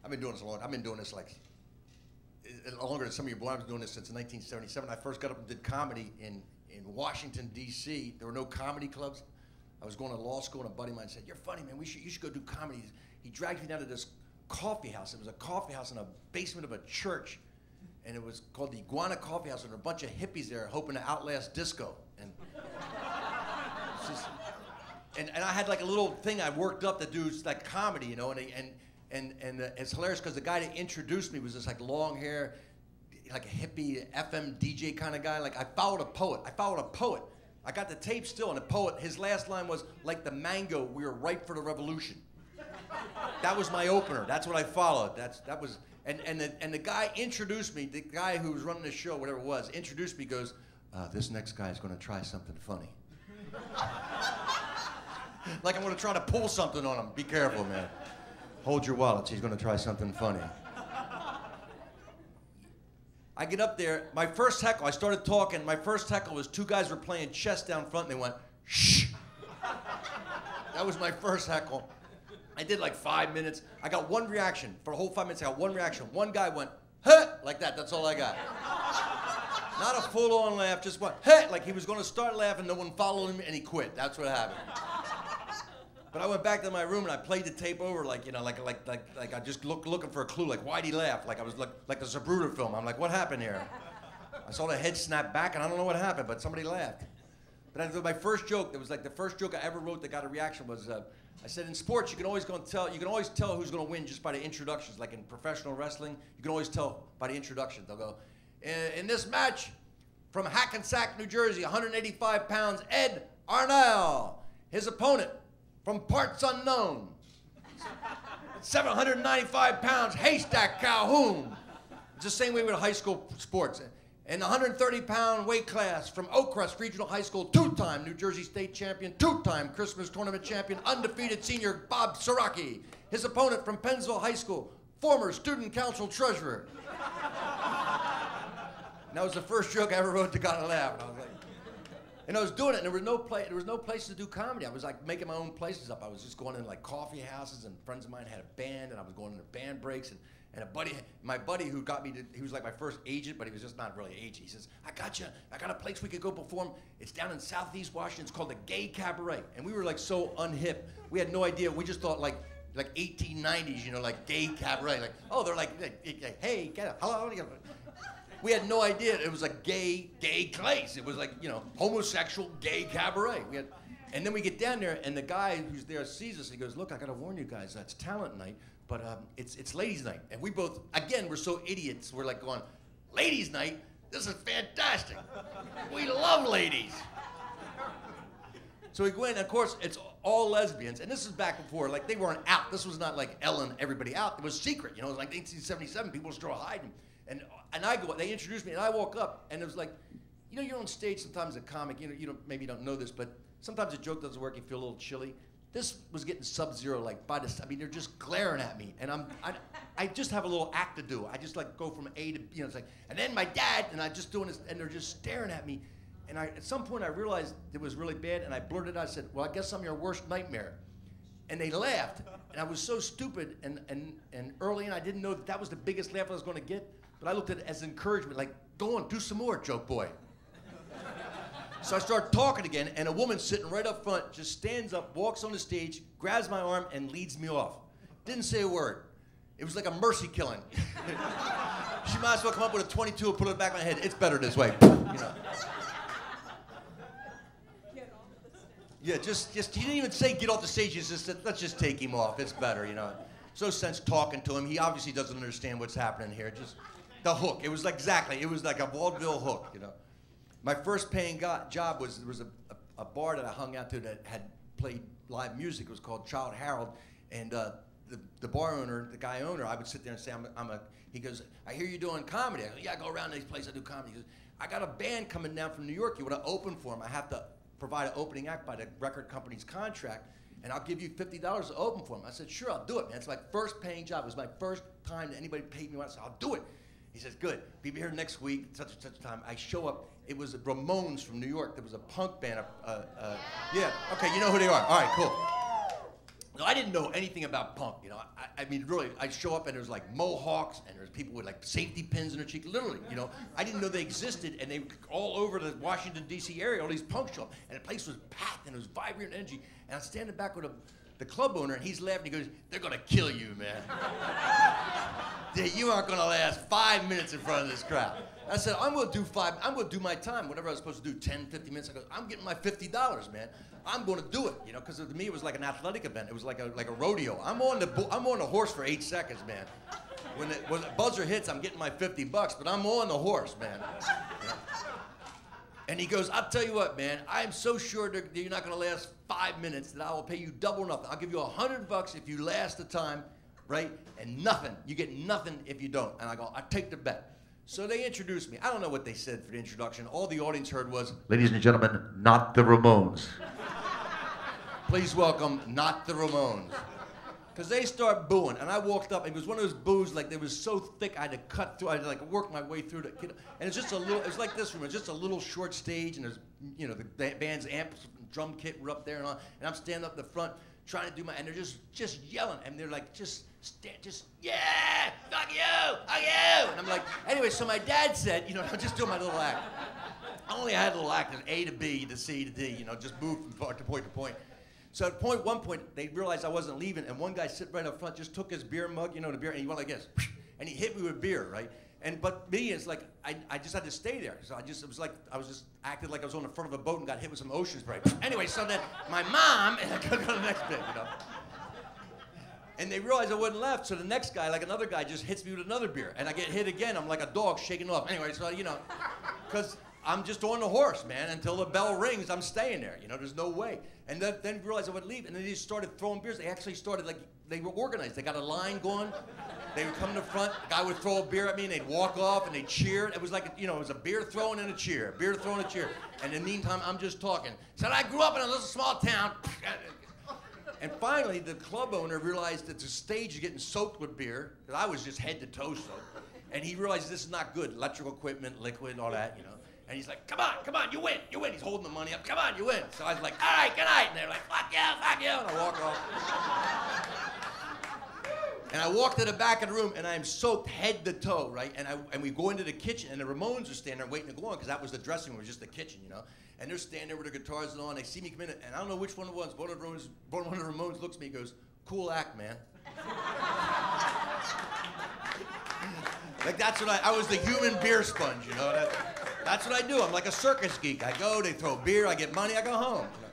I've been doing this a long. I've been doing this like longer than some of you boys. I've been doing this since 1977. I first got up and did comedy in Washington D.C. There were no comedy clubs. I was going to law school, and a buddy of mine said, "You're funny, man. You should go do comedy." He dragged me down to this coffee house. It was a coffee house in a basement of a church, and it was called the Iguana Coffee House. And there were a bunch of hippies there hoping to outlast disco. And and I had like a little thing I worked up to do like comedy, you know, and it's hilarious because the guy that introduced me was this like long hair, like a hippie FM DJ kind of guy. Like I followed a poet. I got the tape still, and the poet, his last line was, "Like the mango, we are ripe for the revolution." That was my opener. That's what I followed. And the guy introduced me. The guy who was running the show, whatever it was, introduced me. Goes, "This next guy is going to try something funny." Like I'm going to try to pull something on him. Be careful, man. Hold your wallets. He's going to try something funny. I get up there. My first heckle, I started talking. My first heckle was two guys were playing chess down front, and they went, "Shh." That was my first heckle. I did like 5 minutes. I got one reaction. For the whole 5 minutes, I got one reaction. One guy went, "Huh," like that. That's all I got. Not a full-on laugh, just one, "Huh," like he was going to start laughing, no one followed him, and he quit. That's what happened. But I went back to my room and I played the tape over, like, you know, like I just looking for a clue, like why'd he laugh? Like I was like the Zapruder film. I'm like, what happened here? I saw the head snap back, and I don't know what happened, but somebody laughed. But my first joke, that was like the first joke I ever wrote that got a reaction was, I said in sports you can always tell who's going to win just by the introductions. Like in professional wrestling, you can always tell by the introductions. They'll go, in this match from Hackensack, New Jersey, 185 pounds, Ed Arnell. His opponent from parts unknown, 795 pounds, Haystack Calhoun. It's the same way with high school sports. In the 130-pound weight class from Oakcrest Regional High School, two-time New Jersey State champion, two-time Christmas tournament champion, undefeated senior Bob Siraki. His opponent from Pennsville High School, former student council treasurer. And that was the first joke I ever wrote that got a laugh. And I was like, and I was doing it, and there was no place to do comedy. I was like making my own places up. I was just going in like coffee houses, and friends of mine had a band, and I was going into band breaks, and my buddy who got me to, he was like my first agent, but he was just not really agent. He says, I got a place we could go perform. It's down in Southeast Washington. It's called the Gay Cabaret. And we were like so unhip. We had no idea. We just thought like 1890s, you know, like gay cabaret. Like, oh, they're like hey, hello. We had no idea it was a gay place. It was like, you know, homosexual gay cabaret. And then we get down there, and the guy who's there sees us. He goes, look, I got to warn you guys, that's talent night, but it's ladies' night. And we both, again, we're so idiots. We're like going, ladies' night? This is fantastic. We love ladies. So we go in, and of course, it's all lesbians. And this is back before, like, they weren't out. This was not like Ellen, everybody out. It was secret. You know, it was like 1877. People were still hiding. And I go, they introduced me, and I walk up, and it was like, you know, you're on stage sometimes, a comic, you know, maybe you don't know this, but sometimes a joke doesn't work, you feel a little chilly. This was getting sub-zero, like, I mean, they're just glaring at me, and I just have a little act to do. I just, like, go from A to B, you know, it's like, and then my dad, and I'm just doing this, and they're just staring at me, and at some point I realized it was really bad, and I blurted out, I said, well, I guess I'm your worst nightmare. And they laughed, and I was so stupid, and early in, I didn't know that was the biggest laugh I was going to get. But I looked at it as encouragement, like, go on, do some more, joke boy. So I start talking again, and a woman sitting right up front just stands up, walks on the stage, grabs my arm, and leads me off. Didn't say a word. It was like a mercy killing. She might as well come up with a 22 and put it back on my head. It's better this way, you know. Yeah, just he didn't even say get off the stage. He just said, let's just take him off. It's better, you know. There's no sense talking to him. He obviously doesn't understand what's happening here. Just the hook. It was like it was like a vaudeville hook, you know. My first paying job was, there was a bar that I hung out to that had played live music. It was called Child Harold, and the bar owner, the guy owner, I would sit there and say, he goes, I hear you doing comedy. I go, yeah, I go around these places, I do comedy. He goes, I got a band coming down from New York. You want to open for them? I have to provide an opening act by the record company's contract, and I'll give you $50 to open for them. I said, sure, I'll do it, man. It's my first paying job. It was my first time that anybody paid me. I said, I'll do it. He says, good. Be here next week, such and such time. I show up. It was Ramones from New York. There was a punk band. Yeah, okay, you know who they are. All right, cool. No, I didn't know anything about punk, you know. I mean, really, I'd show up and there was like mohawks and there's people with like safety pins in their cheek, literally, you know. I didn't know they existed, and they were all over the Washington, D.C. area, all these punks show up, and the place was packed and it was vibrant energy. And I'm standing back with the club owner, and he's laughing. He goes, "They're gonna kill you, man. You aren't gonna last 5 minutes in front of this crowd." I said, I'm gonna do my time, whatever I was supposed to do, 10, 50 minutes. I go, I'm getting my $50, man. I'm gonna do it, you know, because to me it was like an athletic event. It was like a rodeo. I'm on the horse for 8 seconds, man. When the buzzer hits, I'm getting my $50, but I'm on the horse, man. You know? And he goes, I'll tell you what, man, I am so sure that you're not gonna last 5 minutes that I will pay you double nothing. I'll give you $100 if you last the time, right? And nothing. You get nothing if you don't. And I go, I take the bet. So they introduced me. I don't know what they said for the introduction. All the audience heard was, "Ladies and gentlemen, not the Ramones." Please welcome, not the Ramones. Because they start booing, and I walked up, and it was one of those boos, like, they was so thick, I had to cut through, I had to, like, work my way through it. And it's just a little, it was like this room, it's just a little short stage, and there's, you know, the band's amps, drum kit were up there and all, and I'm standing up in the front, trying to do and they're just yelling, and they're like, yeah, fuck you, fuck you. And I'm like, anyway, so my dad said, you know, I'm just doing my little act. I only had a little act, an A to B to C to D, you know, just move from point to point to point. So at one point, they realized I wasn't leaving, and one guy sitting right up front just took his beer mug, you know, the beer, and he went like this, and he hit me with beer, right? But me, it's like, I just had to stay there. So it was like, I was just acted like I was on the front of a boat and got hit with some ocean spray. Anyway, so then my mom, and I go to the next bit, you know. And they realized I wasn't left, so the next guy, like another guy, just hits me with another beer. And I get hit again, I'm like a dog shaking off. Anyway, so, you know, because I'm just on the horse, man. Until the bell rings, I'm staying there. You know, there's no way. And then realized I would leave, and then they just started throwing beers. They actually started, like, they were organized. They got a line going. They would come to the front. The guy would throw a beer at me, and they'd walk off, and they'd cheer. It was like, you know, it was a beer throwing and a cheer. Beer throwing and a cheer. And in the meantime, I'm just talking. So I grew up in a little small town. And finally, the club owner realized that the stage is getting soaked with beer, because I was just head to toe soaked. And he realized this is not good. Electrical equipment, liquid, and all that, you know. And he's like, come on, you win. He's holding the money up. Come on, you win. So I was like, all right, good night. And they're like, fuck you. And I walk off. And I walk to the back of the room, and I am soaked head to toe, right? And we go into the kitchen, and the Ramones are standing there waiting to go on, because that was the dressing room, it was just the kitchen, you know? And they're standing there with their guitars and all, and they see me come in, and I don't know which one it was. One of the Ramones looks at me and goes, cool act, man. Like, that's what I was the human beer sponge, you know? That's what I do. I'm like a circus geek. I go, they throw beer, I get money, I go home. You know?